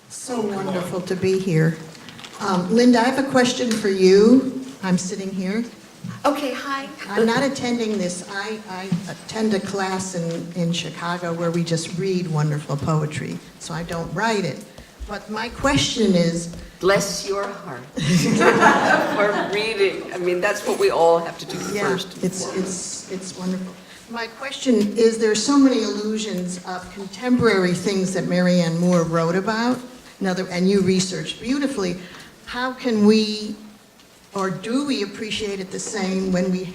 So wonderful to be here. Linda, I have a question for you. I'm sitting here. Okay, hi. I'm not attending this. I attend a class in Chicago where we just read wonderful poetry, so I don't write it. But my question is... Bless your heart for reading. I mean, that's what we all have to do first. It's wonderful. My question is, there's so many allusions of contemporary things that Marianne Moore wrote about, and you researched beautifully. How can we, or do we appreciate it the same when we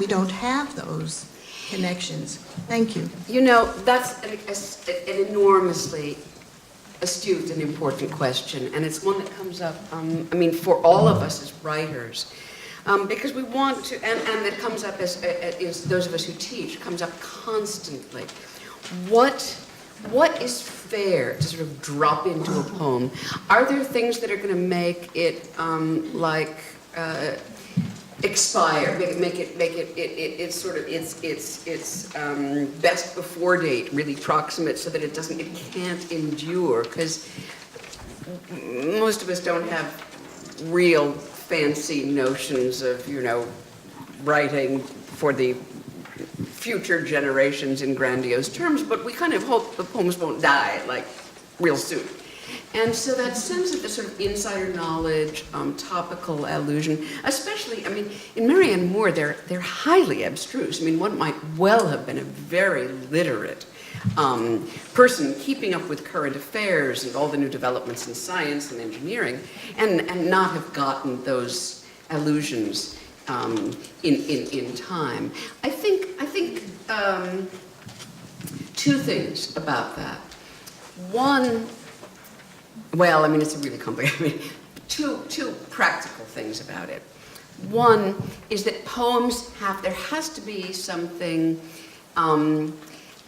don't have those connections? Thank you. You know, that's an enormously astute and important question, and it's one that comes up, I mean, for all of us as writers, because we want to, and it comes up as those of us who teach, comes up constantly. What is fair to sort of drop into a poem? Are there things that are going to make it expire, make it sort of its best before date really proximate, so that it can't endure? Because most of us don't have real fancy notions of, you know, writing for the future generations in grandiose terms, but we kind of hope the poems won't die, like, real soon. And so that sense of the sort of insider knowledge, topical allusion, especially, I mean, in Marianne Moore, they're highly abstruse. I mean, one might well have been a very literate person keeping up with current affairs and all the new developments in science and engineering, and not have gotten those allusions in time. I think two things about that. One, well, I mean, it's a really complicated, I mean, two practical things about it. One is that poems there has to be something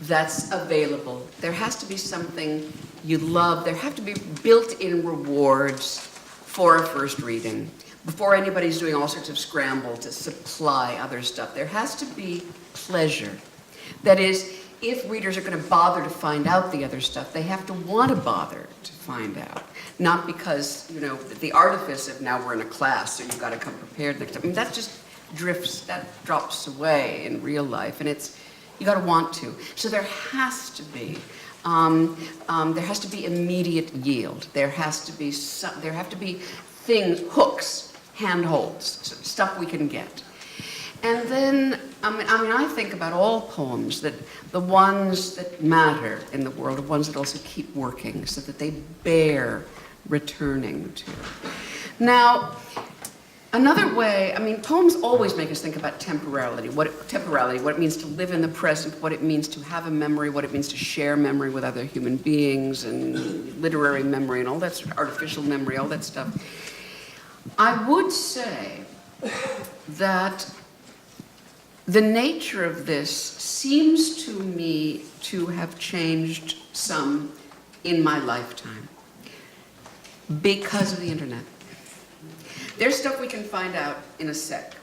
that's available. There has to be something you love. There have to be built-in rewards for a first reading. Before anybody's doing all sorts of scramble to supply other stuff, there has to be pleasure. That is, if readers are going to bother to find out the other stuff, they have to want to bother to find out. Not because, you know, the artifice of now we're in a class, so you've got to come prepared next time. I mean, that just drops away in real life, and you got to want to. So there has to be immediate yield. There have to be things, hooks, handholds, stuff we can get. And then, I mean, I think about all poems, that the ones that matter in the world are ones that also keep working, so that they bear returning to. Now, another way, I mean, poems always make us think about temporality, what it means to live in the present, what it means to have a memory, what it means to share memory with other human beings, and literary memory, and all that sort of artificial memory, all that stuff. I would say that the nature of this seems to me to have changed some in my lifetime because of the internet. There's stuff we can find out in a sec.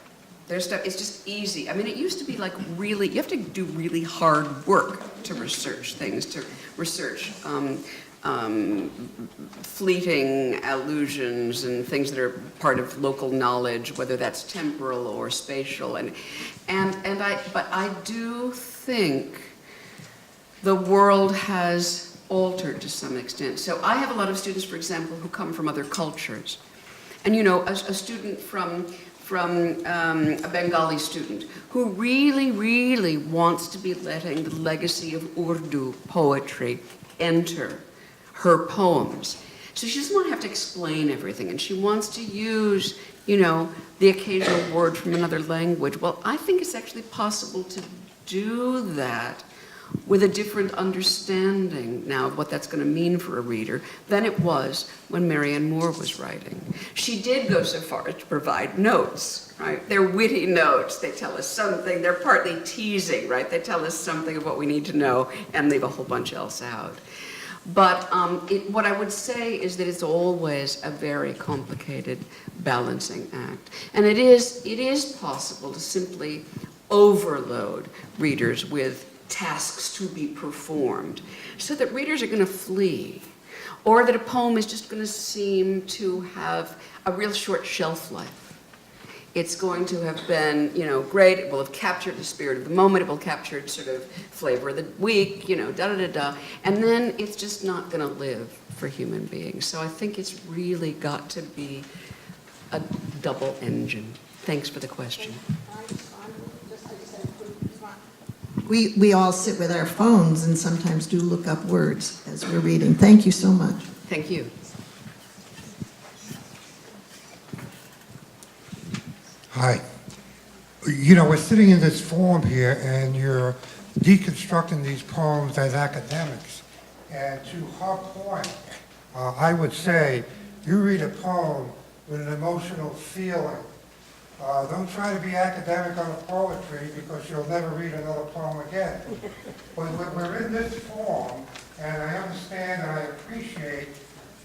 There's stuff, it's just easy. I mean, it used to be like really, you have to do really hard work to research things, to research fleeting allusions and things that are part of local knowledge, whether that's temporal or spatial. But I do think the world has altered to some extent. So I have a lot of students, for example, who come from other cultures. And you know, a student from a Bengali student who really, really wants to be letting the legacy of Urdu poetry enter her poems. So she doesn't want to have to explain everything, and she wants to use, you know, the occasional word from another language. Well, I think it's actually possible to do that with a different understanding now of what that's going to mean for a reader than it was when Marianne Moore was writing. She did go so far as to provide notes, right? They're witty notes. They tell us something. They're partly teasing, right? They tell us something of what we need to know and leave a whole bunch else out. But what I would say is that it's always a very complicated balancing act. And it is possible to simply overload readers with tasks to be performed so that readers are going to flee. or that a poem is just going to seem to have a real short shelf life. It's going to have been, great. It will have captured the spirit of the moment. It will capture sort of flavor of the week, da-da-da-da. And then it's just not going to live for human beings. So I think it's really got to be a double engine. Thanks for the question. We all sit with our phones and sometimes do look up words as we're reading. Thank you so much. Thank you. Hi. We're sitting in this forum here, and you're deconstructing these poems as academics. And to her point, I would say, you read a poem with an emotional feeling. Don't try to be academic on the poetry, because you'll never read another poem again. But we're in this forum, and I understand and I appreciate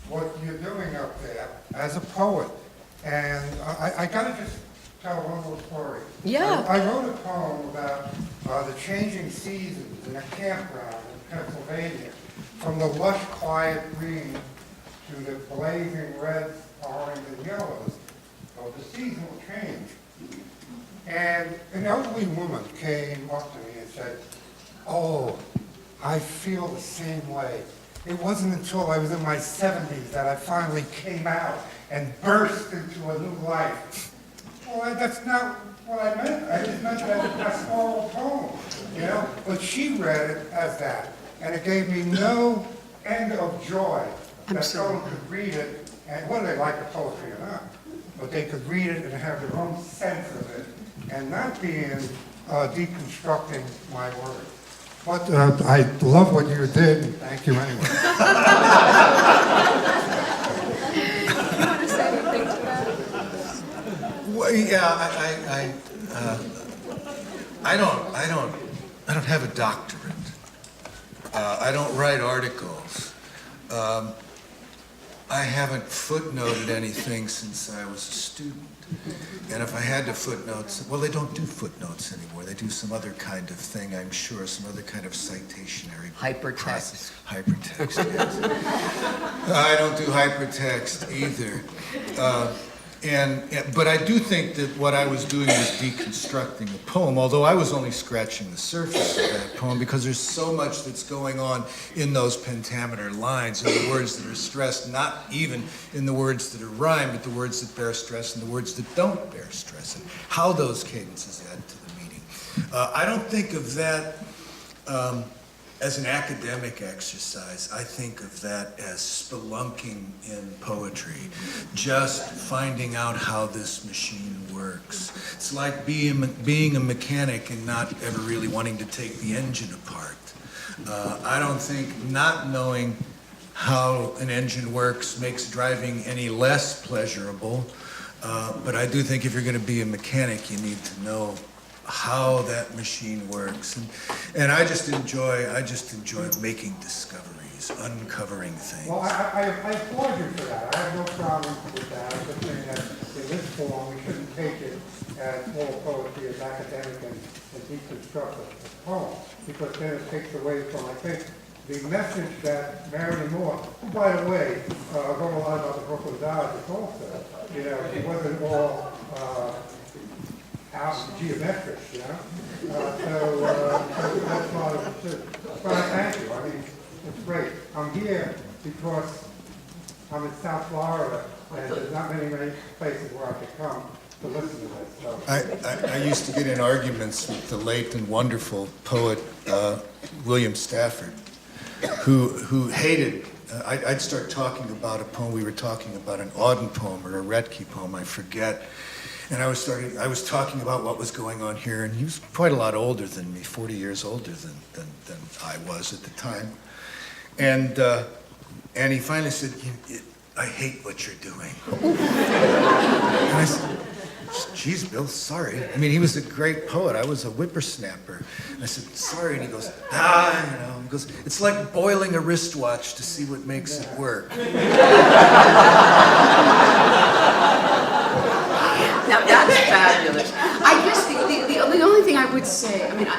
what you're doing up there as a poet. And I gotta just tell one little story. Yeah. I wrote a poem about the changing seasons in a campground in Pennsylvania, from the lush, quiet green to the blazing reds, orange, and yellows. So the seasonal change. And an elderly woman came up to me and said, "Oh, I feel the same way. It wasn't until I was in my 70s that I finally came out and burst into a new life." Well, that's not what I meant. I just meant it as a pastoral poem, But she read it as that, and it gave me no end of joy that someone could read it, and whether they like the poetry or not, but they could read it and have their own sense of it, and not being deconstructing my words. But I love what you did, and thank you anyway. Well, yeah, I don't have a doctorate. I don't write articles. I haven't footnoted anything since I was a student. And if I had to footnote, well, they don't do footnotes anymore. They do some other kind of thing, I'm sure, some other kind of citationary Hypertext. process. Hypertext, yes. I don't do hypertext either. But I do think that what I was doing was deconstructing the poem, although I was only scratching the surface of that poem, because there's so much that's going on in those pentameter lines, in the words that are stressed, not even in the words that are rhymed, but the words that bear stress and the words that don't bear stress, and how those cadences add to the meaning. I don't think of that as an academic exercise. I think of that as spelunking in poetry, just finding out how this machine works. It's like being a mechanic and not ever really wanting to take the engine apart. I don't think not knowing how an engine works makes driving any less pleasurable, but I do think if you're going to be a mechanic, you need to know how that machine works, and I just enjoy making discoveries, uncovering things. Well, I applaud you for that. I have no problem with that. I'm just saying that in this form, we shouldn't take it as all poetry as academic and deconstruct a poem, because then it takes away from, I think, the message that Marion Moore, who, by the way, wrote a lot about the Brooklyn Dodgers also, she wasn't all out geometric, so that's part of it too. But I thank you. I mean, it's great. I'm here because I'm in South Florida, and there's not many places where I could come to listen to this. So. I used to get in arguments with the late and wonderful poet William Stafford, who hated. I'd start talking about a poem. We were talking about an Auden poem or a Retke poem, I forget. And I was talking about what was going on here, and he was quite a lot older than me, 40 years older than I was at the time. And he finally said, "I hate what you're doing." And I said, "Geez, Bill, sorry." I mean, he was a great poet. I was a whippersnapper. And I said, "Sorry," and he goes, he goes, "It's like boiling a wristwatch to see what makes it work." Now that's fabulous. I guess the only thing I would say, I mean,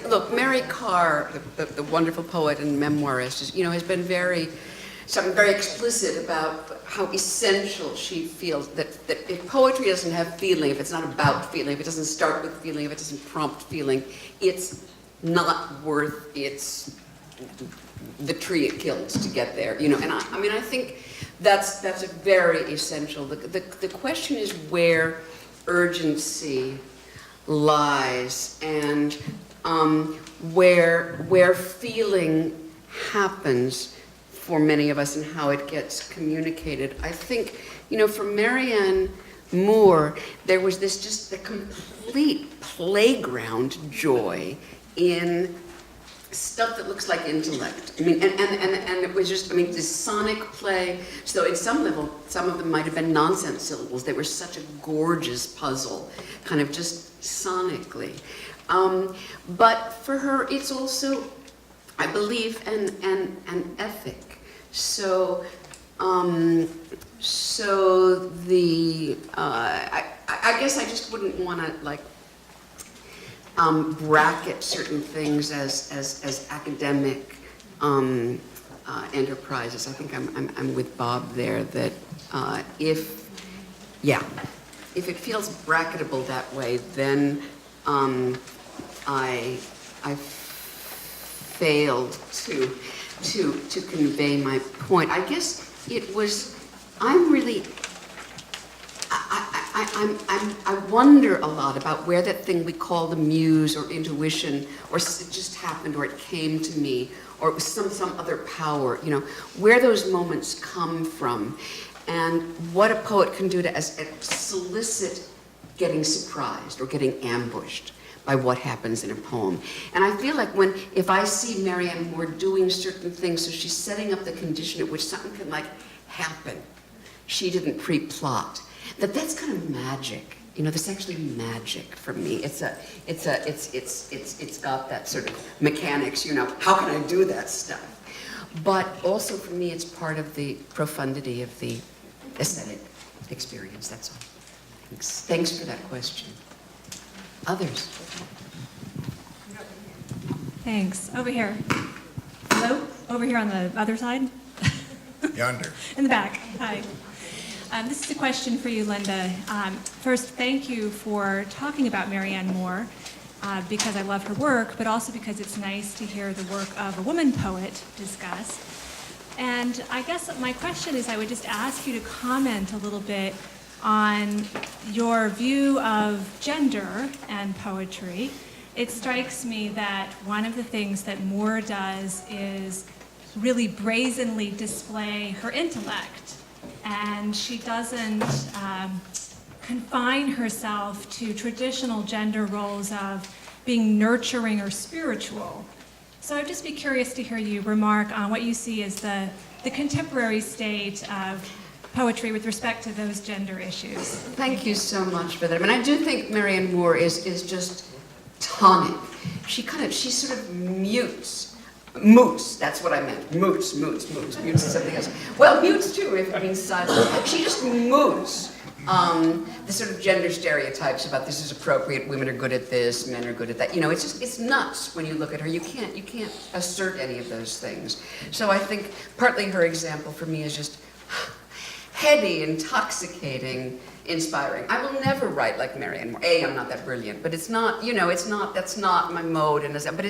look, Mary Carr, the wonderful poet and memoirist, has been very something very explicit about how essential she feels that if poetry doesn't have feeling, if it's not about feeling, if it doesn't start with feeling, if it doesn't prompt feeling, it's not worth the tree it kills to get there, you know. And I mean, I think that's a very essential. The question is where urgency lies, and where feeling happens for many of us and how it gets communicated. I think, you know, for Marianne Moore, there was this just the complete playground joy in stuff that looks like intellect. I mean, and it was just, I mean, this sonic play. So at some level, some of them might have been nonsense syllables. They were such a gorgeous puzzle, kind of just sonically. But for her, it's also, I believe, an ethic. So, so the, I guess I just wouldn't want to like bracket certain things as academic enterprises. I think I'm with Bob there that if it feels bracketable that way, then I failed to convey my point. I guess it was, I wonder a lot about where that thing we call the muse or intuition, or it just happened, or it came to me, or it was some other power, you know, where those moments come from, and what a poet can do to solicit getting surprised or getting ambushed by what happens in a poem. And I feel like if I see Marianne Moore doing certain things, so she's setting up the condition at which something can like happen, she didn't pre-plot, that's kind of magic. You know, that's actually magic for me. It's got that sort of mechanics, you know, how can I do that stuff? But also for me, it's part of the profundity of the aesthetic experience, that's all. Thanks for that question. Others? Thanks. Over here. Hello? Over here on the other side? Yonder. In the back. Hi. This is a question for you, Linda. First, thank you for talking about Marianne Moore, because I love her work, but also because it's nice to hear the work of a woman poet discussed. And I guess my question is, I would just ask you to comment a little bit on your view of gender and poetry. It strikes me that one of the things that Moore does is really brazenly display her intellect. And she doesn't confine herself to traditional gender roles of being nurturing or spiritual. So I'd just be curious to hear you remark on what you see as the contemporary state of poetry with respect to those gender issues. Thank you so much for that. I mean, I do think Marianne Moore is just tonic. She sort of moots, that's what I meant. Moots is something else. Well, mutes too, if I mean silent. She just moots the sort of gender stereotypes about this is appropriate, women are good at this, men are good at that. You know, it's nuts when you look at her. You can't assert any of those things. So I think partly her example for me is just heady, intoxicating, inspiring. I will never write like Marianne Moore. I'm not that brilliant, but it's not, you know, that's not my mode, but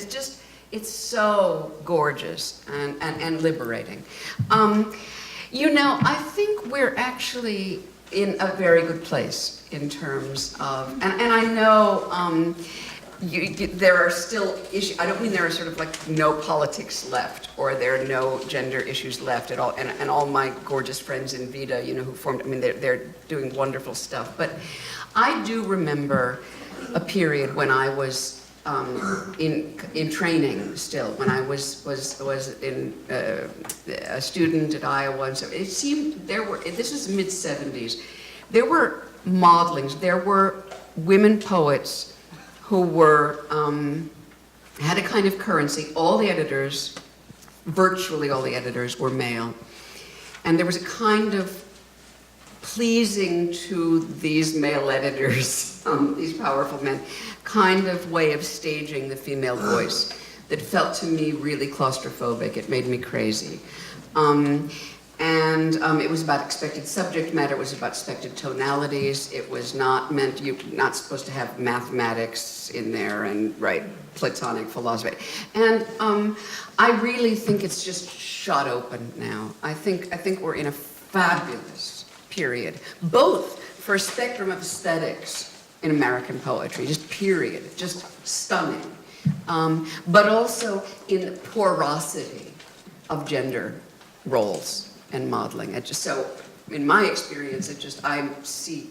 it's so gorgeous and liberating. You know, I think we're actually in a very good place in terms of, and I know there are still issues. I don't mean there are sort of like no politics left, or there are no gender issues left at all. And all my gorgeous friends in Vita, you know, who formed, I mean, they're doing wonderful stuff. But I do remember a period when I was in training still, when I was in a student at Iowa, and so it seemed this was mid-70s, there were modelings, there were women poets who were, had a kind of currency. All the editors, virtually all the editors were male. And there was a kind of pleasing to these male editors, these powerful men, kind of way of staging the female voice. that felt to me really claustrophobic. It made me crazy. It was about expected subject matter, it was about expected tonalities, it was not meant, you're not supposed to have mathematics in there and write Platonic philosophy. And I really think it's just shot open now. I think we're in a fabulous period, both for a spectrum of aesthetics in American poetry, just period, just stunning, but also in the porosity of gender roles and modeling. So, in my experience, I see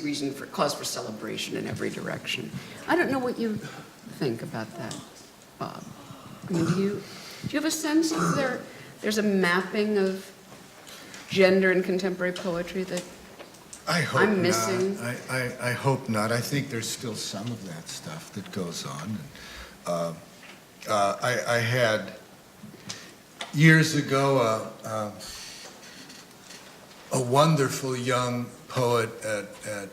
reason for cause for celebration in every direction. I don't know what you think about that, Bob. I mean, do you have a sense of there's a mapping of gender in contemporary poetry that I'm missing? Not. I hope not. I think there's still some of that stuff that goes on. I had years ago a wonderful young poet at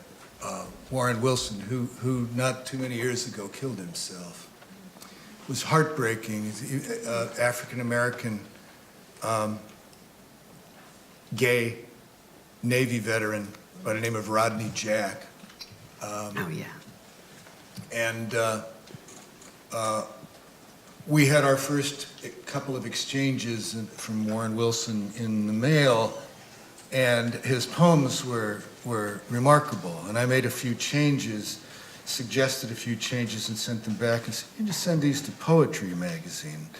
Warren Wilson who not too many years ago killed himself. It was heartbreaking. African-American gay Navy veteran by the name of Rodney Jack. Oh, yeah. And we had our first couple of exchanges from Warren Wilson in the mail, and his poems were remarkable. And I made a few changes, suggested a few changes, and sent them back and said, "You just send these to Poetry Magazine,"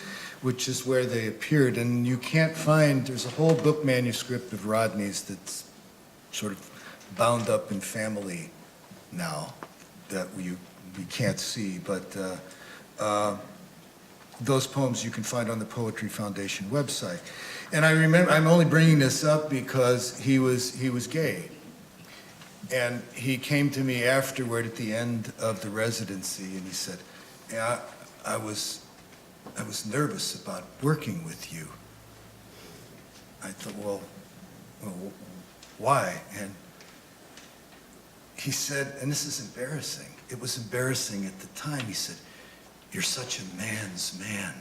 which is where they appeared. And you can't find, there's a whole book manuscript of Rodney's that's sort of bound up in family now that we can't see, but those poems you can find on the Poetry Foundation website. And I remember, I'm only bringing this up because he was gay. And he came to me afterward at the end of the residency and he said, "Yeah, I was nervous about working with you." I thought, well, why? And he said, and this is embarrassing, it was embarrassing at the time, he said, "You're such a man's man."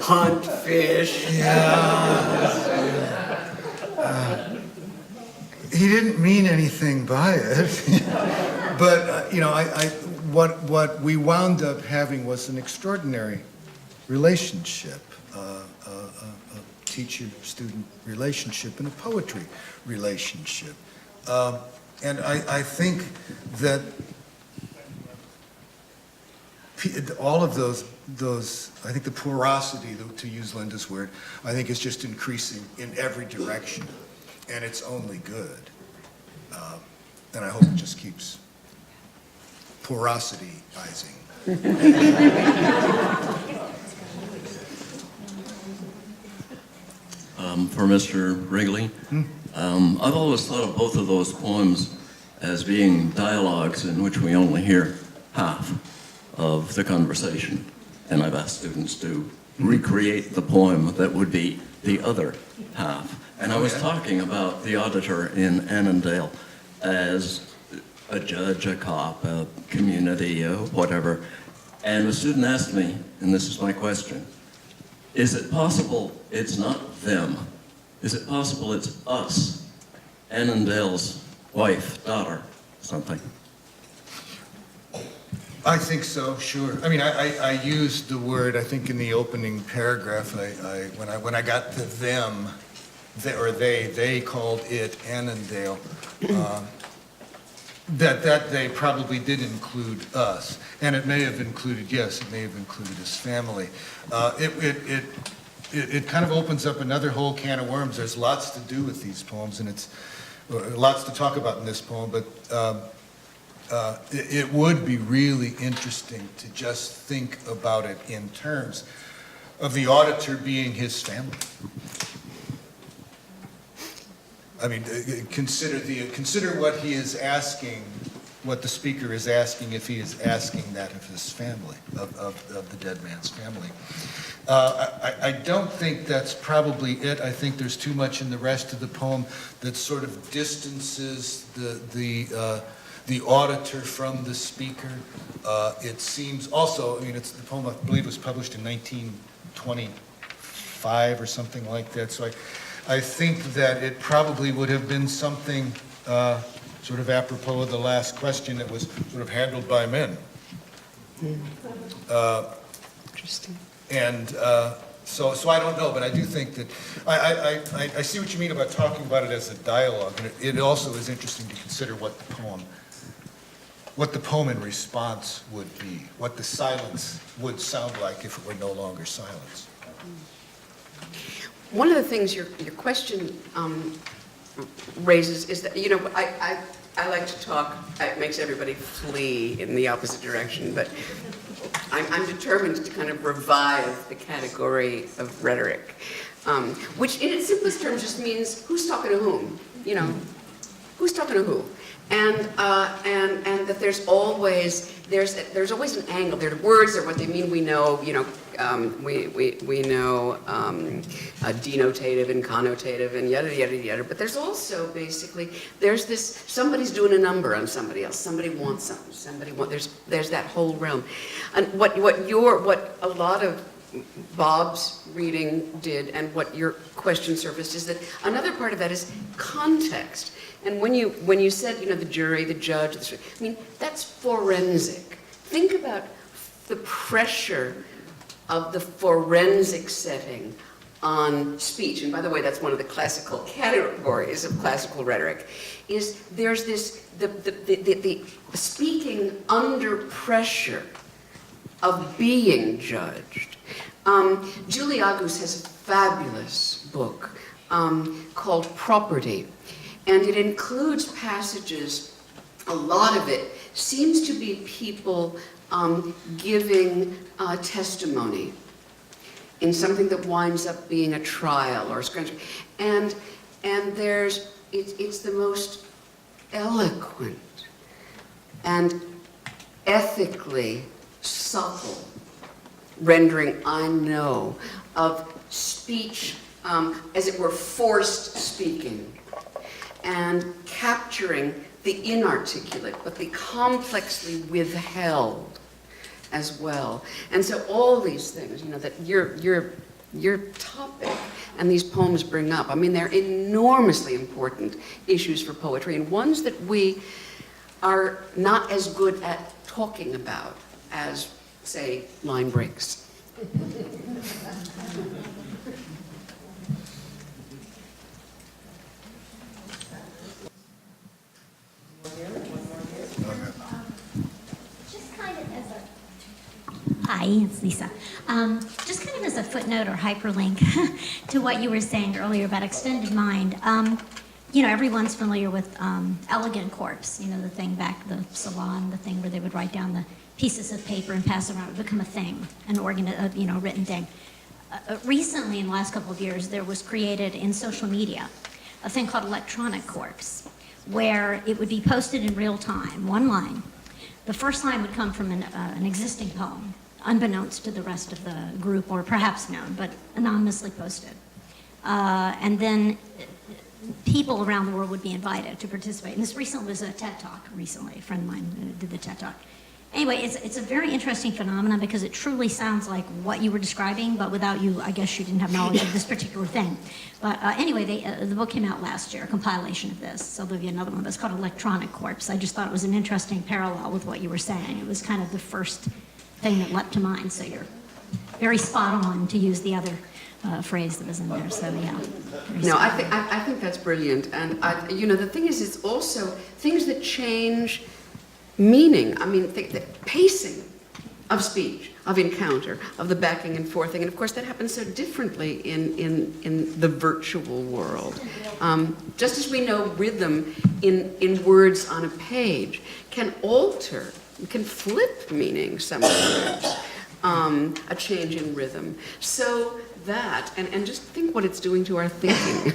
Hunt fish. He didn't mean anything by it, but what we wound up having was an extraordinary relationship, a teacher-student relationship and a poetry relationship. And I think that all of those, I think the porosity, to use Linda's word, I think is just increasing in every direction, and it's only good. And I hope it just keeps porosity-izing. For Mr. Wrigley, I've always thought of both of those poems as being dialogues in which we only hear half of the conversation. And I've asked students to recreate the poem that would be the other half. And I was talking about the auditor in Annandale as a judge, a cop, a community, whatever. And a student asked me, and this is my question, is it possible it's not them? Is it possible it's us, Annandale's wife, daughter, something? I think so, sure. I mean, I used the word, I think in the opening paragraph, when I got to them, they called it Annandale, that they probably did include us. And it may have included, yes, it may have included his family. It kind of opens up another whole can of worms. There's lots to do with these poems, and it's lots to talk about in this poem, but it would be really interesting to just think about it in terms of the auditor being his family. I mean, consider what he is asking, what the speaker is asking, if he is asking that of his family, of the dead man's family. I don't think that's probably it. I think there's too much in the rest of the poem that sort of distances the auditor from the speaker. It seems also, I mean, it's, the poem I believe was published in 1925 or something like that. So I think that it probably would have been something sort of apropos of the last question that was sort of handled by men. Interesting. And so I don't know, but I do think that, I see what you mean about talking about it as a dialogue, and it also is interesting to consider what the poem in response would be, what the silence would sound like if it were no longer silence. One of the things your question raises is that, you know, I like to talk, it makes everybody flee in the opposite direction, but I'm determined to kind of revive the category of rhetoric, which in its simplest terms just means who's talking to whom, you know, who's talking to who. And that there's always an angle. There are words, they're what they mean. We know, you know, we know denotative and connotative and yada yada yada. But there's also basically there's this somebody's doing a number on somebody else. Somebody wants something. There's that whole realm. And what a lot of Bob's reading did and what your question surfaced is that another part of that is context. And when you said, you know, the jury, the judge, I mean, that's forensic. Think about the pressure of the forensic setting on speech. And by the way, that's one of the classical categories of classical rhetoric, is there's this, the speaking under pressure of being judged. Julie Agus has a fabulous book called Property. And it includes passages, a lot of it seems to be people giving testimony in something that winds up being a trial or a scrunch. And it's the most eloquent and ethically subtle rendering I know of speech, as it were, forced speaking, and capturing the inarticulate, but the complexly withheld as well. And so all these things, you know, that your topic and these poems bring up, I mean, they're enormously important issues for poetry, and ones that we are not as good at talking about as, say, line breaks. Hi, it's Lisa. Just kind of as a footnote or hyperlink to what you were saying earlier about extended mind, you know, everyone's familiar with elegant corpse, you know, the thing back, the salon, the thing where they would write down the pieces of paper and pass it around, it would become a thing, an you know, written thing. Recently, in the last couple of years, there was created in social media a thing called electronic corpse, where it would be posted in real time, one line. The first line would come from an existing poem, unbeknownst to the rest of the group, or perhaps known, but anonymously posted. And then people around the world would be invited to participate. And this recently was a TED Talk recently. A friend of mine did the TED Talk. Anyway, it's a very interesting phenomenon because it truly sounds like what you were describing, but without you, I guess you didn't have knowledge of this particular thing. But anyway, the book came out last year, a compilation of this. So there'll be another one, but it's called Electronic Corpse. I just thought it was an interesting parallel with what you were saying. It was kind of the first thing that leapt to mind, so you're very spot on to use the other phrase that was in there, so yeah. No, I think that's brilliant, and you know, the thing is, it's also things that change meaning. I mean, the pacing of speech, of encounter, of the backing and forthing, and of course that happens so differently in the virtual world. Just as we know rhythm in words on a page can alter, can flip meaning sometimes, a change in rhythm. So that, and just think what it's doing to our thinking.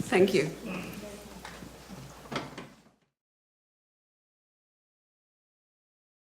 Thank you.